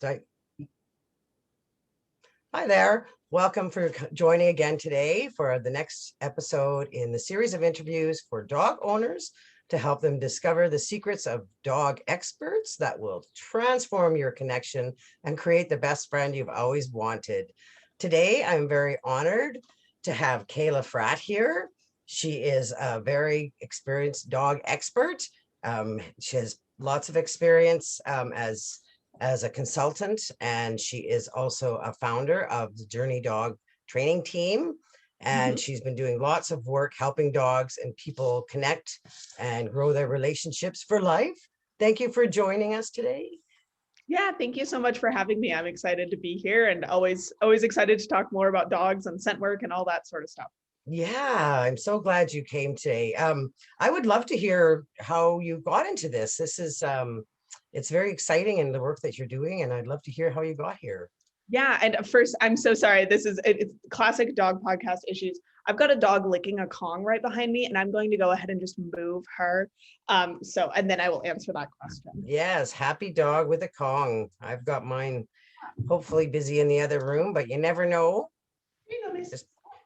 Hi there. Welcome for joining again today for the next episode in the series of interviews for dog owners to help them discover the secrets of dog experts that will transform your connection and create the best friend you've always wanted. Today, I'm very honored to have Kayla Fratt here. She is a very experienced dog expert. She has lots of experience as a consultant, and she is also a founder of the Journey Dog Training Team. And she's been doing lots of work helping dogs and people connect and grow their relationships for life. Thank you for joining us today. Yeah, thank you so much for having me. I'm excited to be here and always excited to talk more about dogs and scent work and all that sort of stuff. Yeah, I'm so glad you came today. I would love to hear how you got into this. This is it's very exciting in the work that you're doing, and I'd love to hear how you got here. Yeah, and first, I'm so sorry. It's classic dog podcast issues. I've got a dog licking a Kong right behind me, and I'm going to go ahead and just move her. And then I will answer that question. Yes, happy dog with a Kong. I've got mine hopefully busy in the other room, but you never know.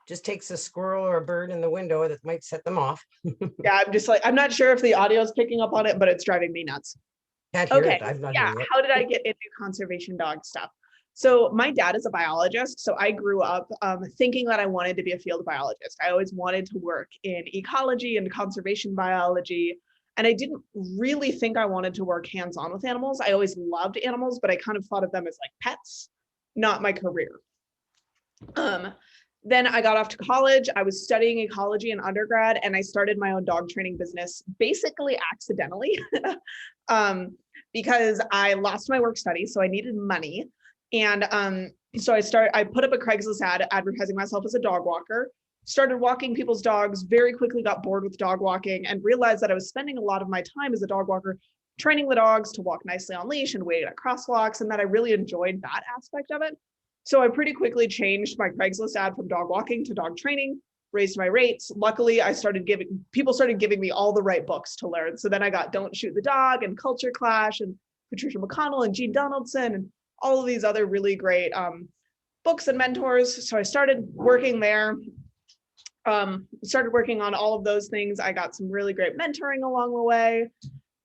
Just takes a squirrel or a bird in the window that might set them off. Yeah, I'm not sure if the audio is picking up on it, but it's driving me nuts. Can't hear it. I'm not hearing it. How did I get into conservation dog stuff? So my dad is a biologist. So I grew up thinking that I wanted to be a field biologist. I always wanted to work in ecology and conservation biology. And I didn't really think I wanted to work hands-on with animals. I always loved animals, but I kind of thought of them as like pets, not my career. Then I got off to college. I was studying ecology in undergrad, and I started my own dog training business basically accidentally because I lost my work study, so I needed money. And so I put up a Craigslist ad advertising myself as a dog walker, started walking people's dogs, very quickly got bored with dog walking and realized that I was spending a lot of my time as a dog walker training the dogs to walk nicely on leash and wait at crosswalks, and that I really enjoyed that aspect of it. So I pretty quickly changed my Craigslist ad from dog walking to dog training, raised my rates. Luckily, people started giving me all the right books to learn. So then I got Don't Shoot the Dog and Culture Clash and Patricia McConnell and Gene Donaldson and all of these other really great books and mentors. So I started working there, started working on all of those things. I got some really great mentoring along the way.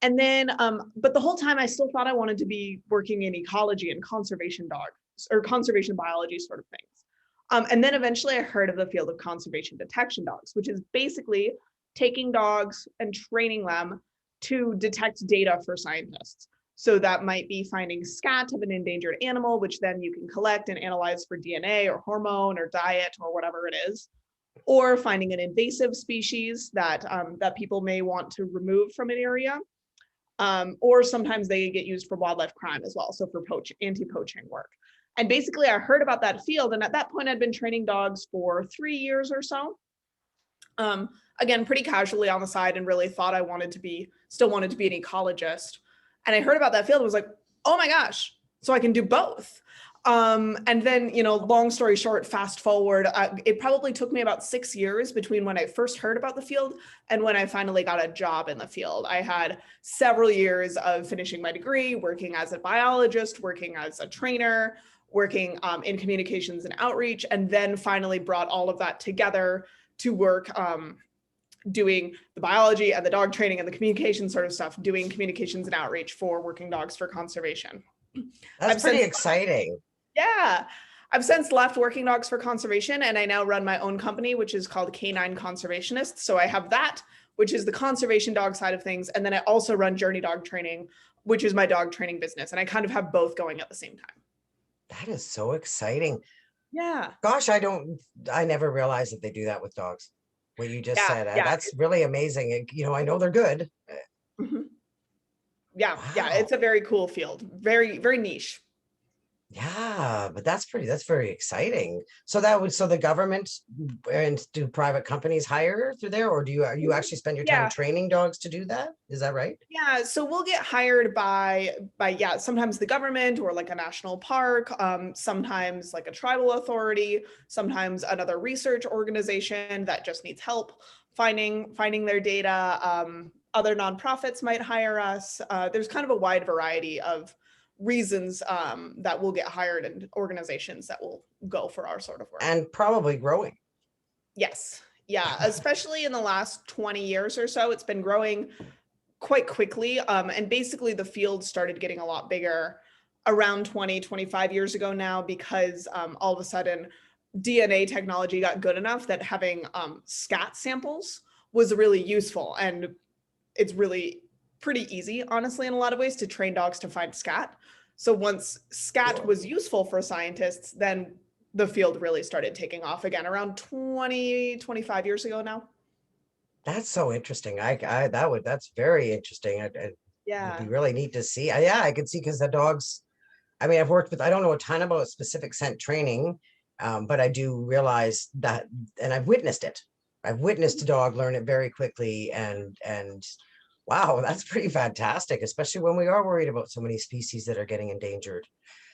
And then, but the whole time I still thought I wanted to be working in ecology and conservation dogs or conservation biology sort of things. And then eventually I heard of the field of conservation detection dogs, which is basically taking dogs and training them to detect data for scientists. So that might be finding scat of an endangered animal, which then you can collect and analyze for DNA or hormone or diet or whatever it is, or finding an invasive species that people may want to remove from an area. Or sometimes they get used for wildlife crime as well, so for anti-poaching work. And basically I heard about that field, and at that point I'd been training dogs for 3 years or so. Again, pretty casually on the side, and really thought I still wanted to be an ecologist. And I heard about that field and was like, oh my gosh, so I can do both. And then, long story short, fast forward, it probably took me about 6 years between when I first heard about the field and when I finally got a job in the field. I had several years of finishing my degree, working as a biologist, working as a trainer, working in communications and outreach, and then finally brought all of that together to work doing the biology and the dog training and the communication sort of stuff, doing communications and outreach for working dogs for conservation. That's pretty exciting. Yeah. I've since left working dogs for conservation, and I now run my own company, which is called K9 Conservationist. So I have that, which is the conservation dog side of things. And then I also run Journey Dog Training, which is my dog training business. And I kind of have both going at the same time. That is so exciting. Yeah. Gosh, I never realized that they do that with dogs. What you just said, that's really amazing. I know they're good. Mm-hmm. Yeah. Wow. Yeah. It's a very cool field. Very, very niche. Yeah, but that's very exciting. So the government and do private companies hire through there, or are you actually spend your time training dogs to do that? Is that right? Yeah, so we'll get hired by sometimes the government or like a national park, sometimes like a tribal authority, sometimes another research organization that just needs help finding their data. Other nonprofits might hire us. There's kind of a wide variety of reasons that we'll get hired and organizations that will go for our sort of work. And probably growing. Yes. Yeah. Especially in the last 20 years or so, it's been growing quite quickly. And basically the field started getting a lot bigger around 20, 25 years ago now, because all of a sudden DNA technology got good enough that having scat samples was really useful. And it's really pretty easy, honestly, in a lot of ways to train dogs to find scat. So once scat was useful for scientists, then the field really started taking off again around 20, 25 years ago now. That's so interesting. That's very interesting. It'd Yeah. be really neat to see. Yeah, I could see, because the dogs, I mean, I don't know a ton about specific scent training, but I do realize that, and I've witnessed it. I've witnessed a dog learn it very quickly, and wow, that's pretty fantastic, especially when we are worried about so many species that are getting endangered.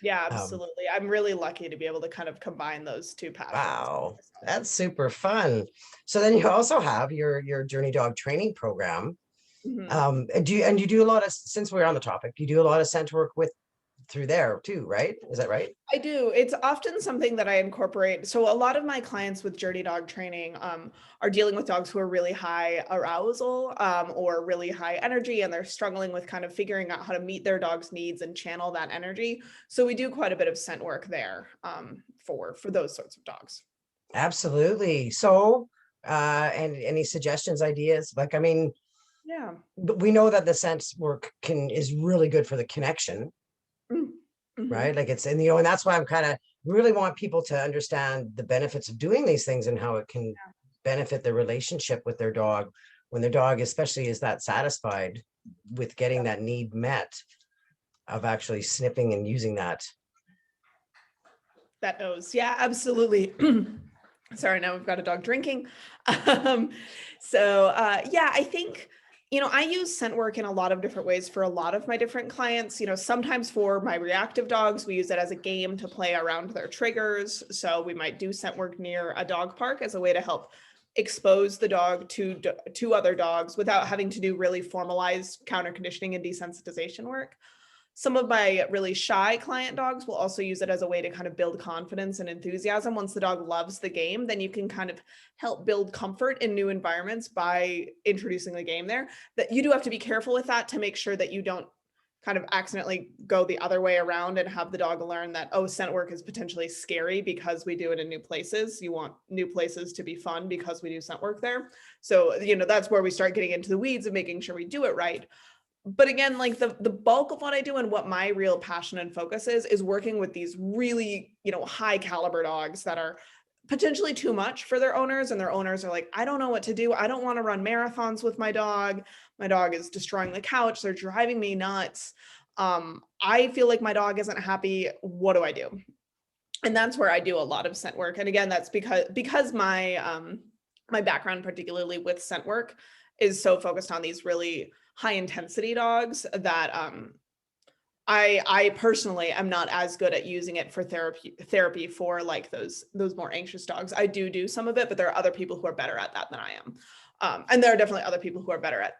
Yeah, absolutely. I'm really lucky to be able to kind of combine those two passions. Wow, that's super fun. So then you also have your Journey Dog training program. And you do a lot of, since we're on the topic, you do a lot of scent work through there too, right? Is that right? I do. It's often something that I incorporate. So a lot of my clients with Journey Dog training are dealing with dogs who are really high arousal or really high energy, and they're struggling with kind of figuring out how to meet their dog's needs and channel that energy. So we do quite a bit of scent work there for those sorts of dogs. Absolutely. So, and any suggestions, ideas? Like, I mean, yeah, but we know that the scent work is really good for the connection. Right? Like it's, and and that's why I'm kind of really want people to understand the benefits of doing these things and how it can benefit their relationship with their dog, when their dog especially is that satisfied with getting that need met, of actually sniffing and using that. That knows. Yeah, absolutely. Sorry, now we've got a dog drinking. Yeah, I think, I use scent work in a lot of different ways for a lot of my different clients. Sometimes for my reactive dogs, we use it as a game to play around their triggers. So we might do scent work near a dog park as a way to help expose the dog to other dogs without having to do really formalized counter conditioning and desensitization work. Some of my really shy client dogs will also use it as a way to kind of build confidence and enthusiasm. Once the dog loves the game, then you can kind of help build comfort in new environments by introducing the game there. That you do have to be careful with that to make sure that you don't kind of accidentally go the other way around and have the dog learn that, oh, scent work is potentially scary because we do it in new places. You want new places to be fun because we do scent work there. So, that's where we start getting into the weeds of making sure we do it right. But again, like the bulk of what I do and what my real passion and focus is working with these really, high caliber dogs that are potentially too much for their owners, and their owners are like, I don't know what to do. I don't want to run marathons with my dog. My dog is destroying the couch. They're driving me nuts. I feel like my dog isn't happy. What do I do? And that's where I do a lot of scent work. And again, that's because my my background, particularly with scent work, is so focused on these really high intensity dogs that I personally am not as good at using it for therapy for like those more anxious dogs. I do some of it, but there are other people who are better at that than I am. And there are definitely other people who are better at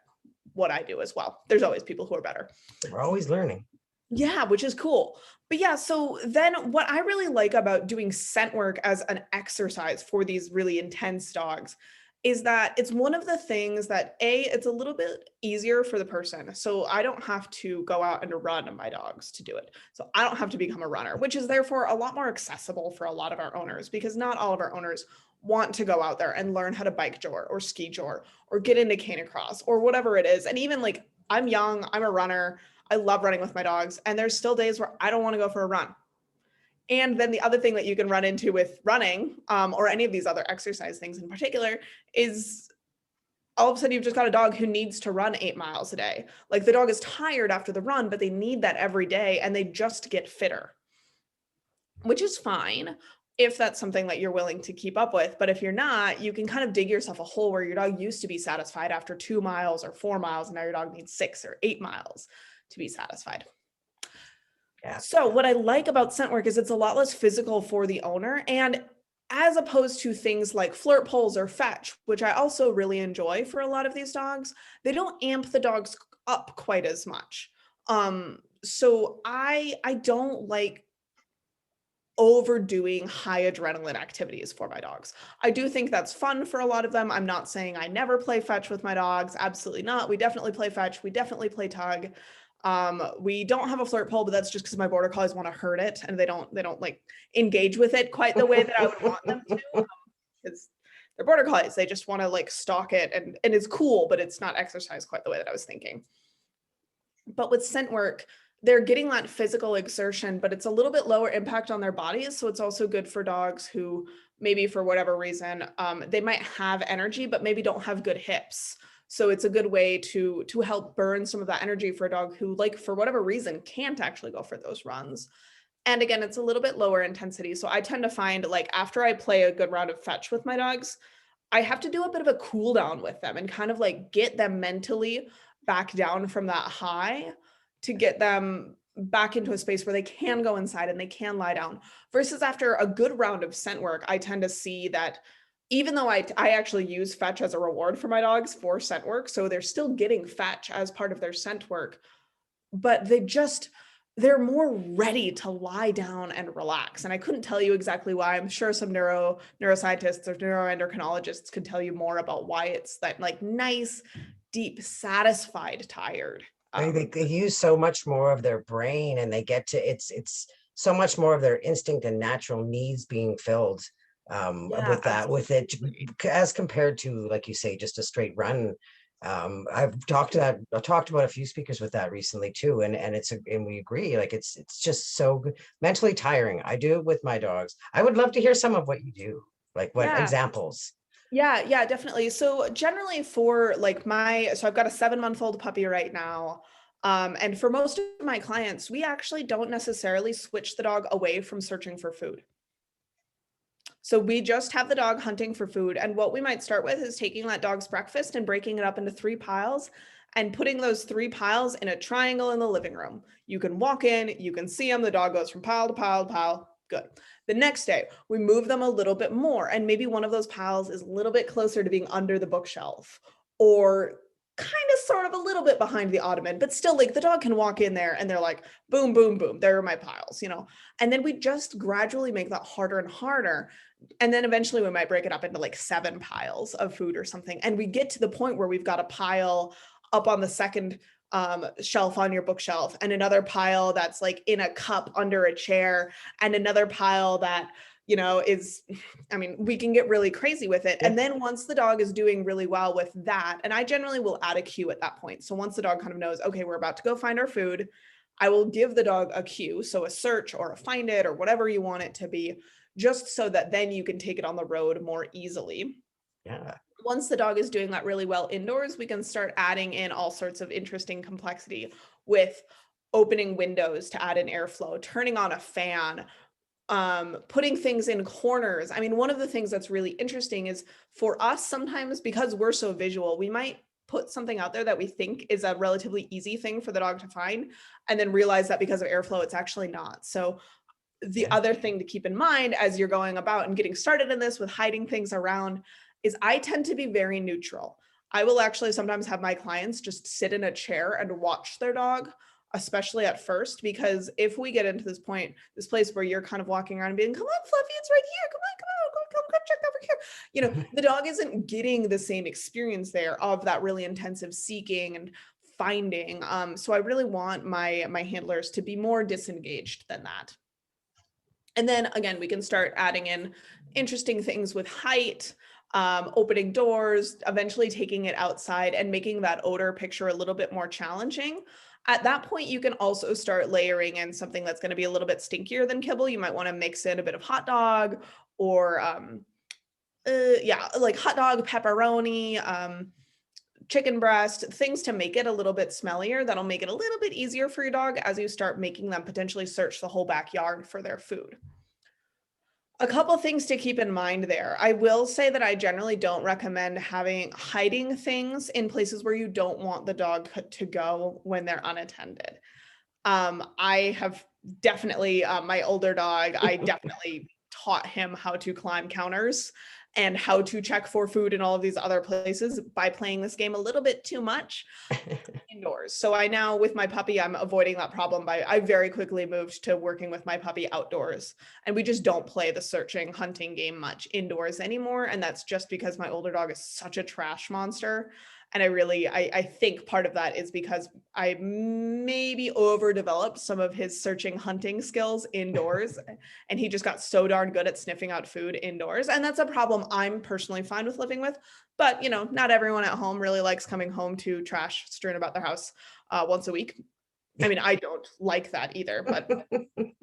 what I do as well. There's always people who are better. We're always learning. Yeah, which is cool. But yeah, so then what I really like about doing scent work as an exercise for these really intense dogs is that it's one of the things that it's a little bit easier for the person. So I don't have to go out and run my dogs to do it. So I don't have to become a runner, which is therefore a lot more accessible for a lot of our owners, because not all of our owners want to go out there and learn how to bike jor or ski jor or get into canicross or whatever it is. And even like, I'm young, I'm a runner, I love running with my dogs, and there's still days where I don't want to go for a run. And then the other thing that you can run into with running or any of these other exercise things in particular is all of a sudden you've just got a dog who needs to run 8 miles a day. Like the dog is tired after the run, but they need that every day and they just get fitter, which is fine if that's something that you're willing to keep up with. But if you're not, you can kind of dig yourself a hole where your dog used to be satisfied after 2 miles or 4 miles, and now your dog needs 6 or 8 miles to be satisfied. Yeah. So what I like about scent work is it's a lot less physical for the owner, and as opposed to things like flirt poles or fetch, which I also really enjoy for a lot of these dogs, they don't amp the dogs up quite as much. So I don't like overdoing high adrenaline activities for my dogs. I do think that's fun for a lot of them. I'm not saying I never play fetch with my dogs. Absolutely not. We definitely play fetch. We definitely play tug. We don't have a flirt pole, but that's just because my border collies want to hurt it and they don't like engage with it quite the way that I would want them to. Because they're border collies. They just want to like stalk it and it's cool, but it's not exercise quite the way that I was thinking. But with scent work, they're getting that physical exertion, but it's a little bit lower impact on their bodies. So it's also good for dogs who maybe for whatever reason, they might have energy, but maybe don't have good hips. So it's a good way to help burn some of that energy for a dog who, like, for whatever reason, can't actually go for those runs. And again, it's a little bit lower intensity. So I tend to find, like, after I play a good round of fetch with my dogs, I have to do a bit of a cool down with them and kind of like get them mentally back down from that high to get them back into a space where they can go inside and they can lie down. Versus after a good round of scent work, I tend to see that even though I actually use fetch as a reward for my dogs for scent work, so they're still getting fetch as part of their scent work, but they're more ready to lie down and relax. And I couldn't tell you exactly why. I'm sure some neuroscientists or neuroendocrinologists could tell you more about why it's that like nice, deep, satisfied, tired. They use so much more of their brain, and they get to it's so much more of their instinct and natural needs being filled Yeah, with that, with it, as compared to, like you say, just a straight run. I've talked about a few speakers with that recently too, and and we agree, like it's just so good, mentally tiring. I do it with my dogs. I would love to hear some of what you do, like what yeah. examples. Yeah, definitely. So generally for like so I've got a 7-month-old puppy right now. And for most of my clients, we actually don't necessarily switch the dog away from searching for food. So we just have the dog hunting for food. And what we might start with is taking that dog's breakfast and breaking it up into 3 piles and putting those 3 piles in a triangle in the living room. You can walk in, you can see them. The dog goes from pile to pile to pile. Good. The next day, we move them a little bit more. And maybe one of those piles is a little bit closer to being under the bookshelf or kind of sort of a little bit behind the ottoman, but still like the dog can walk in there and they're like, boom, boom, boom, there are my piles, you know? And then we just gradually make that harder and harder. And then eventually we might break it up into like 7 piles of food or something. And we get to the point where we've got a pile up on the second shelf on your bookshelf and another pile that's like in a cup under a chair and another pile that, you know, is, I mean, we can get really crazy with it. And then once the dog is doing really well with that, and I generally will add a cue at that point. So once the dog kind of knows, okay, we're about to go find our food, I will give the dog a cue. So a search or a find it or whatever you want it to be, just so that then you can take it on the road more easily. Yeah. Once the dog is doing that really well indoors, we can start adding in all sorts of interesting complexity with opening windows to add in airflow, turning on a fan, putting things in corners. I mean, one of the things that's really interesting is for us sometimes, because we're so visual, we might put something out there that we think is a relatively easy thing for the dog to find, and then realize that because of airflow, it's actually not. So the other thing to keep in mind as you're going about and getting started in this with hiding things around is I tend to be very neutral. I will actually sometimes have my clients just sit in a chair and watch their dog, especially at first, because if we get into this place where you're kind of walking around and being, come on, Fluffy, it's right here. Come check over here. You know, the dog isn't getting the same experience there of that really intensive seeking and finding. So I really want my handlers to be more disengaged than that. And then again, we can start adding in interesting things with height, opening doors, eventually taking it outside and making that odor picture a little bit more challenging. At that point, you can also start layering in something that's going to be a little bit stinkier than kibble. You might want to mix in a bit of hot dog or, like hot dog, pepperoni, chicken breast, things to make it a little bit smellier. That'll make it a little bit easier for your dog as you start making them potentially search the whole backyard for their food. A couple things to keep in mind there. I will say that I generally don't recommend hiding things in places where you don't want the dog to go when they're unattended. I have definitely, my older dog, I definitely taught him how to climb counters and how to check for food in all of these other places by playing this game a little bit too much. And indoors. So I now, with my puppy, I'm avoiding that problem I very quickly moved to working with my puppy outdoors. And we just don't play the searching, hunting game much indoors anymore. And that's just because my older dog is such a trash monster. And I think part of that is because I maybe overdeveloped some of his searching hunting skills indoors. And he just got so darn good at sniffing out food indoors. And that's a problem I'm personally fine with living with. But, you know, not everyone at home really likes coming home to trash strewn about their house once a week. I mean, I don't like that either, but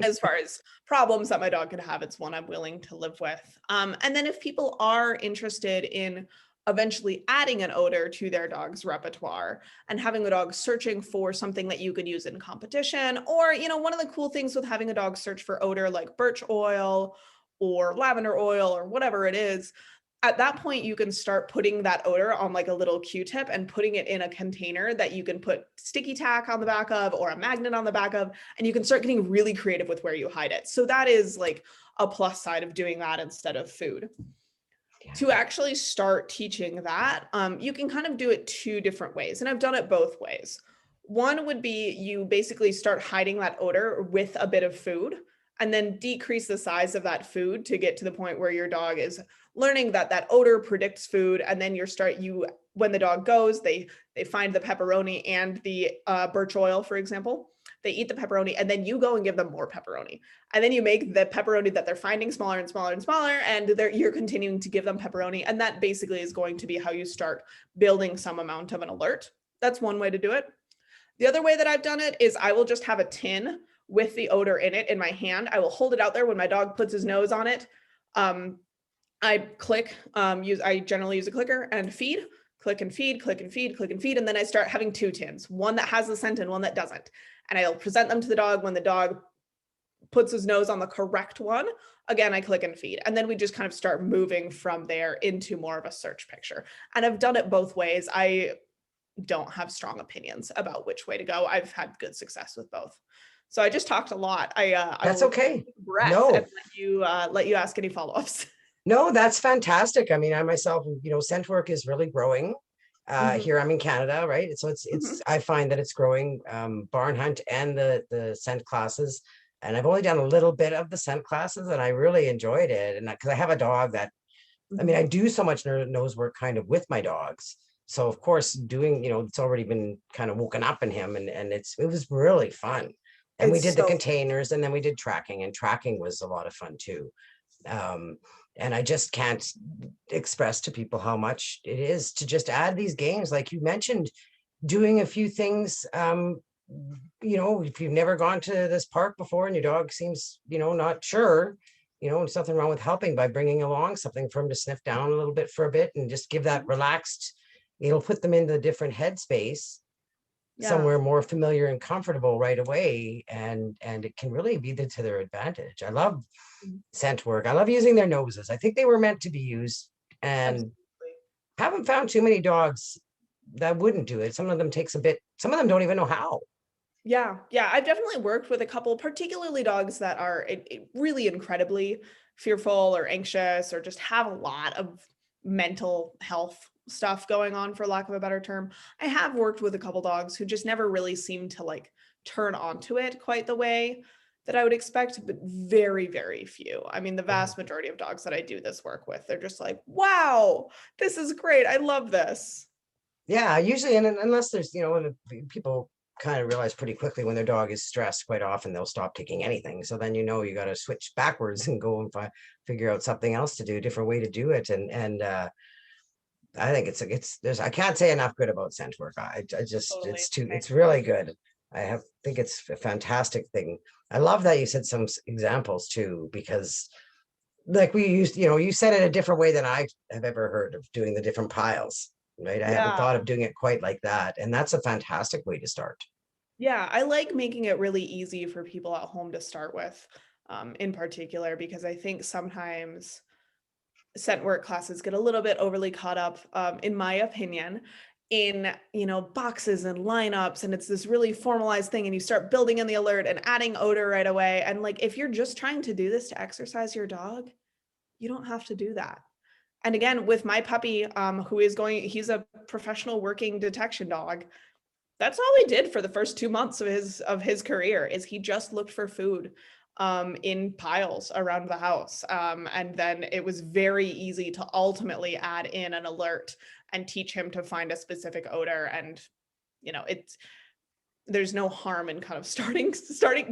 as far as problems that my dog could have, it's one I'm willing to live with. And then if people are interested in eventually adding an odor to their dog's repertoire and having a dog searching for something that you could use in competition, or, you know, one of the cool things with having a dog search for odor like birch oil or lavender oil or whatever it is, at that point, you can start putting that odor on like a little Q-tip and putting it in a container that you can put sticky tack on the back of or a magnet on the back of, and you can start getting really creative with where you hide it. So that is like a plus side of doing that instead of food. Yeah. To actually start teaching that, you can kind of do it two different ways, and I've done it both ways. One would be you basically start hiding that odor with a bit of food and then decrease the size of that food to get to the point where your dog is learning that that odor predicts food. And then when the dog goes, they find the pepperoni and the birch oil, for example. They eat the pepperoni and then you go and give them more pepperoni. And then you make the pepperoni that they're finding smaller and smaller and smaller, and you're continuing to give them pepperoni. And that basically is going to be how you start building some amount of an alert. That's one way to do it. The other way that I've done it is I will just have a tin with the odor in it in my hand. I will hold it out there when my dog puts his nose on it. I click, I generally use a clicker and feed, click and feed, click and feed, click and feed. And then I start having two tins, one that has the scent and one that doesn't. And I'll present them to the dog. When the dog puts his nose on the correct one, again, I click and feed. And then we just kind of start moving from there into more of a search picture. And I've done it both ways. I don't have strong opinions about which way to go. I've had good success with both. So I just talked a lot. That's okay. No. And let you ask any follow-ups. No, that's fantastic. I mean, I myself, you know, scent work is really growing. Here I'm in Canada, right? So it's I find that it's growing, barn hunt and the scent classes. And I've only done a little bit of the scent classes and I really enjoyed it. And because I have a dog that, I mean, I do so much nose work kind of with my dogs. So of course doing, you know, it's already been kind of woken up in him and it was really fun. And we did the containers and then we did tracking, and tracking was a lot of fun too. And I just can't express to people how much it is to just add these games. Like you mentioned, doing a few things, you know, if you've never gone to this park before and your dog seems, you know, not sure, you know, there's nothing wrong with helping by bringing along something for him to sniff down a little bit for a bit and just give that relaxed, it'll put them into a different headspace. Yeah. Somewhere more familiar and comfortable right away, and it can really be to their advantage. I love scent work. I love using their noses. I think they were meant to be used, and absolutely. Haven't found too many dogs that wouldn't do it. Some of them takes a bit, some of them don't even know how. Yeah, I've definitely worked with a couple, particularly dogs that are really incredibly fearful or anxious or just have a lot of mental health stuff going on, for lack of a better term. I have worked with a couple dogs who just never really seem to like turn onto it quite the way that I would expect, but very, very few. I mean, the vast majority of dogs that I do this work with, they're just like, wow, this is great. I love this. Yeah, usually, and unless there's, you know, people kind of realize pretty quickly when their dog is stressed, quite often they'll stop taking anything. So then, you know, you got to switch backwards and go and figure out something else to do, a different way to do it. And I think I can't say enough good about scent work. I just, totally. It's really good. Think it's a fantastic thing. I love that you said some examples too, because like we used, you know, you said it a different way than I have ever heard of doing the different piles, right? I haven't thought of doing it quite like that. And that's a fantastic way to start. Yeah, I like making it really easy for people at home to start with, in particular, because I think sometimes scent work classes get a little bit overly caught up, in my opinion, in, you know, boxes and lineups, and it's this really formalized thing, and you start building in the alert and adding odor right away. And like, if you're just trying to do this to exercise your dog, you don't have to do that. And again, with my puppy, he's a professional working detection dog, That's all he did for the first 2 months of his career, is he just looked for food in piles around the house. And then it was very easy to ultimately add in an alert and teach him to find a specific odor. And, there's no harm in kind of starting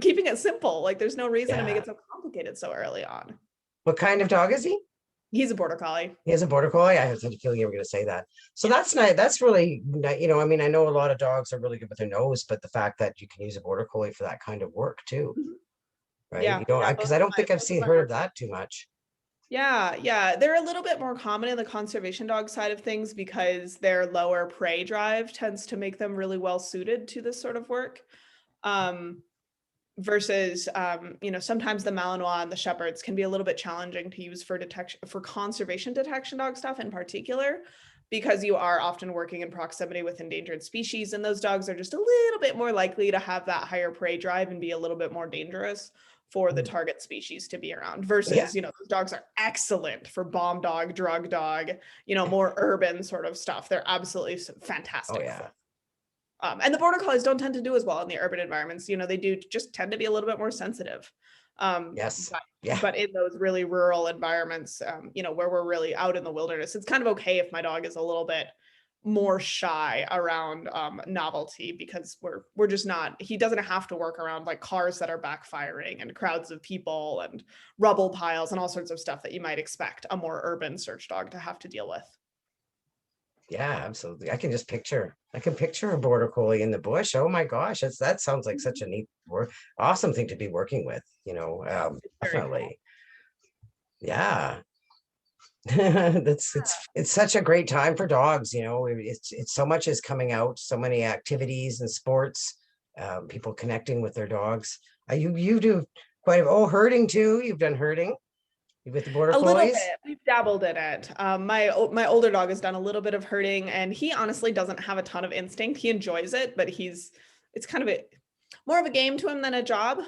keeping it simple. Like, there's no reason to make Yeah. it so complicated so early on. What kind of dog is he? He's a border collie. He has a border collie. I had a feeling you were going to say that. So that's nice. That's really, I mean, I know a lot of dogs are really good with their nose, but the fact that you can use a border collie for that kind of work too, right? Yeah, Because I don't think I've heard of that too much. Yeah. They're a little bit more common in the conservation dog side of things because their lower prey drive tends to make them really well suited to this sort of work. Versus, sometimes the Malinois and the Shepherds can be a little bit challenging to use for conservation detection dog stuff in particular, because you are often working in proximity with endangered species, and those dogs are just a little bit more likely to have that higher prey drive and be a little bit more dangerous for the target species to be around. Versus, those dogs are excellent for bomb dog, drug dog, more urban sort of stuff. They're absolutely fantastic. Oh, yeah. And the border collies don't tend to do as well in the urban environments. They do just tend to be a little bit more sensitive. Yes. But in those really rural environments, where we're really out in the wilderness, it's kind of okay if my dog is a little bit more shy around novelty, because we're just not, he doesn't have to work around like cars that are backfiring and crowds of people and rubble piles and all sorts of stuff that you might expect a more urban search dog to have to deal with. Yeah, absolutely. I can picture a border collie in the bush. Oh my gosh, that sounds like such a neat awesome thing to be working with, definitely. Cool. Yeah. It's such a great time for dogs, it's so much is coming out, so many activities and sports, people connecting with their dogs. You do quite herding too. You've done herding with the border collies? A little bit. We've dabbled in it. My older dog has done a little bit of herding, and he honestly doesn't have a ton of instinct. He enjoys it, but it's kind of more of a game to him than a job.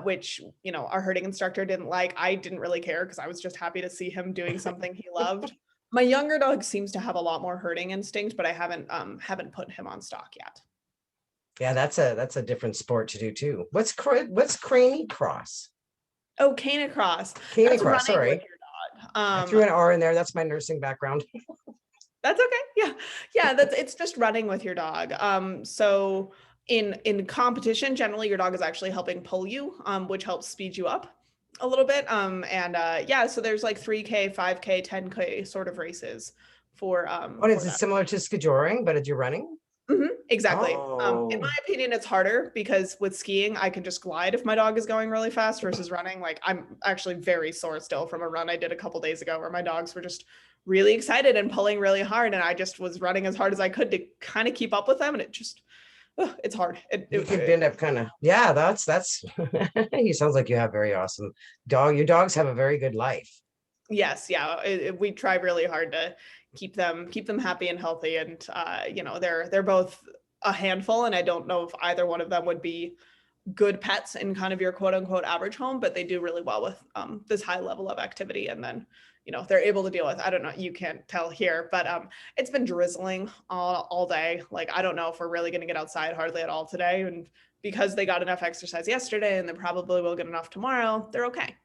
Which, our herding instructor didn't like. I didn't really care because I was just happy to see him doing something he loved. My younger dog seems to have a lot more herding instinct, but I haven't put him on stock yet. Yeah, that's a different sport to do too. What's Canicross? Oh, Canicross. Canicross, sorry. I threw an R in there. That's my nursing background. That's okay. Yeah. It's just running with your dog. So in competition, generally your dog is actually helping pull you, which helps speed you up a little bit. So there's like 3K, 5K, 10K sort of races for. Is it similar to skijoring, but you're running? Mm-hmm, exactly. In my opinion, it's harder because with skiing, I can just glide if my dog is going really fast versus running. Like, I'm actually very sore still from a run I did a couple days ago where my dogs were just really excited and pulling really hard. And I just was running as hard as I could to kind of keep up with them. And it just, it's hard. You could end up that's, he sounds like you have very awesome dog. Your dogs have a very good life. Yes. Yeah. We try really hard to keep them happy and healthy. And, they're both a handful. And I don't know if either one of them would be good pets in kind of your quote unquote average home, but they do really well with this high level of activity. And then, they're able to deal with, I don't know, you can't tell here, but it's been drizzling all day. Like, I don't know if we're really going to get outside hardly at all today. And because they got enough exercise yesterday and they probably will get enough tomorrow, they're okay.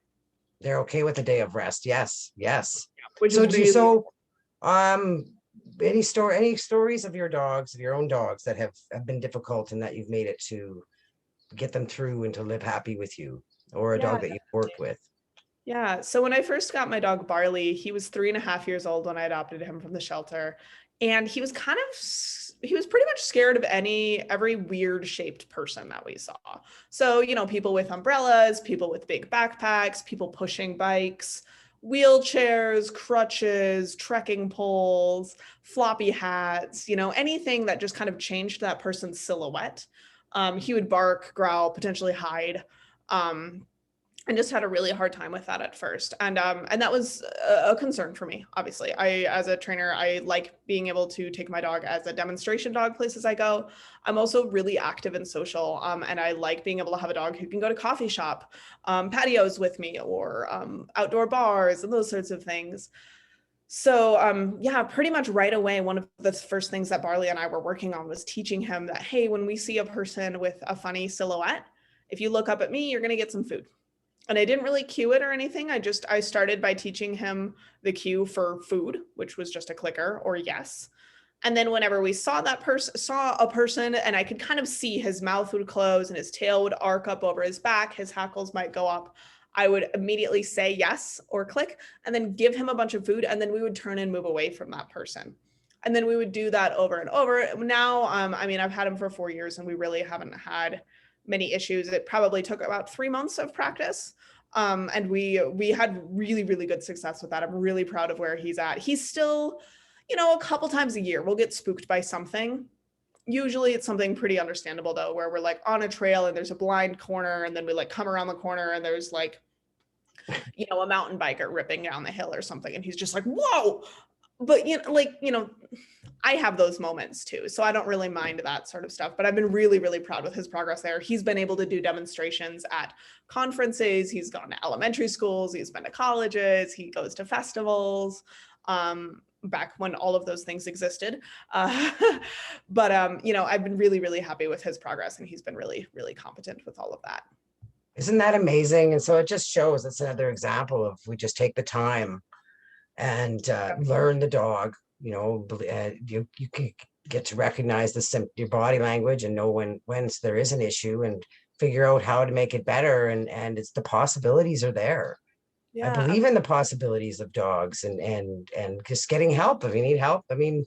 They're okay with a day of rest. Yes. Any stories of your dogs, of your own dogs that have been difficult and that you've made it to get them through and to live happy with you, or a dog that you've worked with? Yeah. So when I first got my dog Barley, he was 3.5 years old when I adopted him from the shelter. And he was pretty much scared of every weird shaped person that we saw. So, people with umbrellas, people with big backpacks, people pushing bikes, wheelchairs, crutches, trekking poles, floppy hats, anything that just kind of changed that person's silhouette. He would bark, growl, potentially hide. And just had a really hard time with that at first. And that was a concern for me, obviously. As a trainer, I like being able to take my dog as a demonstration dog places I go. I'm also really active and social. And I like being able to have a dog who can go to coffee shop, patios with me, or outdoor bars and those sorts of things. So yeah, pretty much right away, one of the first things that Barley and I were working on was teaching him that, hey, when we see a person with a funny silhouette, if you look up at me, you're going to get some food. And I didn't really cue it or anything. I started by teaching him the cue for food, which was just a clicker or yes. And then whenever we saw a person and I could kind of see his mouth would close and his tail would arc up over his back, his hackles might go up, I would immediately say yes or click and then give him a bunch of food. And then we would turn and move away from that person. And then we would do that over and over. Now, I mean, I've had him for 4 years and we really haven't had many issues. It probably took about 3 months of practice. And we had really, really good success with that. I'm really proud of where he's at. He's still, you know, a couple times a year we'll get spooked by something. Usually it's something pretty understandable though, where we're like on a trail and there's a blind corner and then we like come around the corner and there's like, you know, a mountain biker ripping down the hill or something. And he's just like, whoa. But, you know, like, you know, I have those moments too. So I don't really mind that sort of stuff, but I've been really, really proud with his progress there. He's been able to do demonstrations at conferences. He's gone to elementary schools. He's been to colleges. He goes to festivals. Back when all of those things existed. But you know, I've been really, really happy with his progress and he's been really, really competent with all of that. Isn't that amazing? And so it just shows, it's another example of, we just take the time and learn the dog, you know, you can get to recognize your body language and know when there is an issue and figure out how to make it better. And it's, the possibilities are there. I believe in the possibilities of dogs and just getting help if you need help. I mean,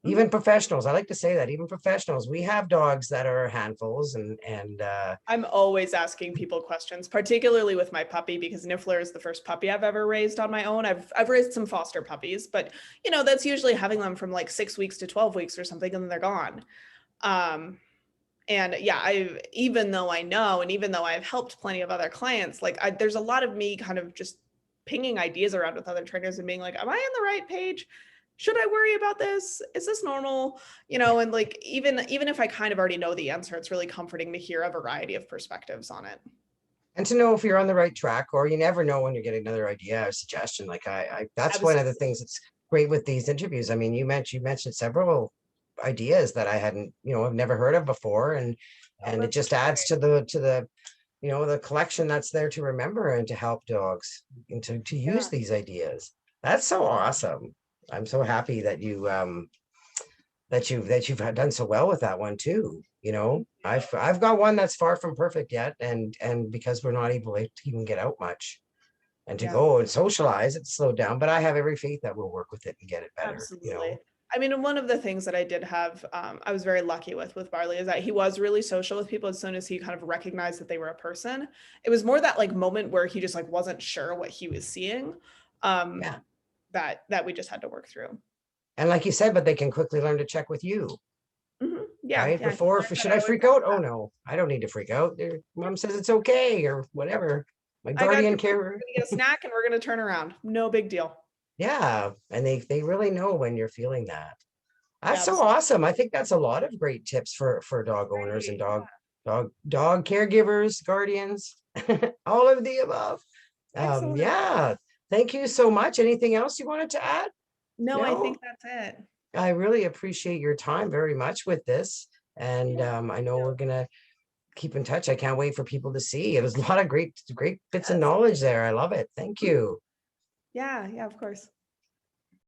even professionals, I like to say that even professionals, we have dogs that are handfuls and I'm always asking people questions, particularly with my puppy, because Niffler is the first puppy I've ever raised on my own. I've raised some foster puppies, but you know, that's usually having them from like 6 weeks to 12 weeks or something, and then they're gone. And yeah, even though I know, and even though I've helped plenty of other clients, like there's a lot of me kind of just pinging ideas around with other trainers and being like, am I on the right page? Should I worry about this? Is this normal? You know, and like, even if I kind of already know the answer, it's really comforting to hear a variety of perspectives on it. and to know if you're on the right track, or you never know when you're getting another idea or suggestion. Like that's Absolutely. one of the things that's great with these interviews. I mean, you mentioned several ideas that I hadn't, you know, I've never heard of before. And it just adds to the, you know, the collection that's there to remember and to help dogs and to use these ideas. That's so awesome. I'm so happy that that you've done so well with that one too. You know, I've got one that's far from perfect yet, and because we're not able to even get out much and to go and socialize, it's slowed down. But I have every faith that we'll work with it and get it better. Absolutely. You know? I mean, one of the things that I did have, I was very lucky with Barley, is that he was really social with people as soon as he kind of recognized that they were a person. It was more that like moment where he just like wasn't sure what he was seeing, that we just had to work through. And like you said, but they can quickly learn to check with you. Yeah. Right? Before, should I freak out? Oh no, I don't need to freak out. Their mom says it's okay or whatever. My guardian care. We're gonna get a snack and we're gonna turn around. No big deal. Yeah, and they really know when you're feeling that. That's so awesome. I think that's a lot of great tips for dog owners and dog caregivers, guardians, all of the above. Yeah, thank you so much. Anything else you wanted to add? No, I think that's it. I really appreciate your time very much with this. And I know we're going to keep in touch. I can't wait for people to see. There's a lot of great bits of knowledge there. I love it. Thank you. Yeah, of course.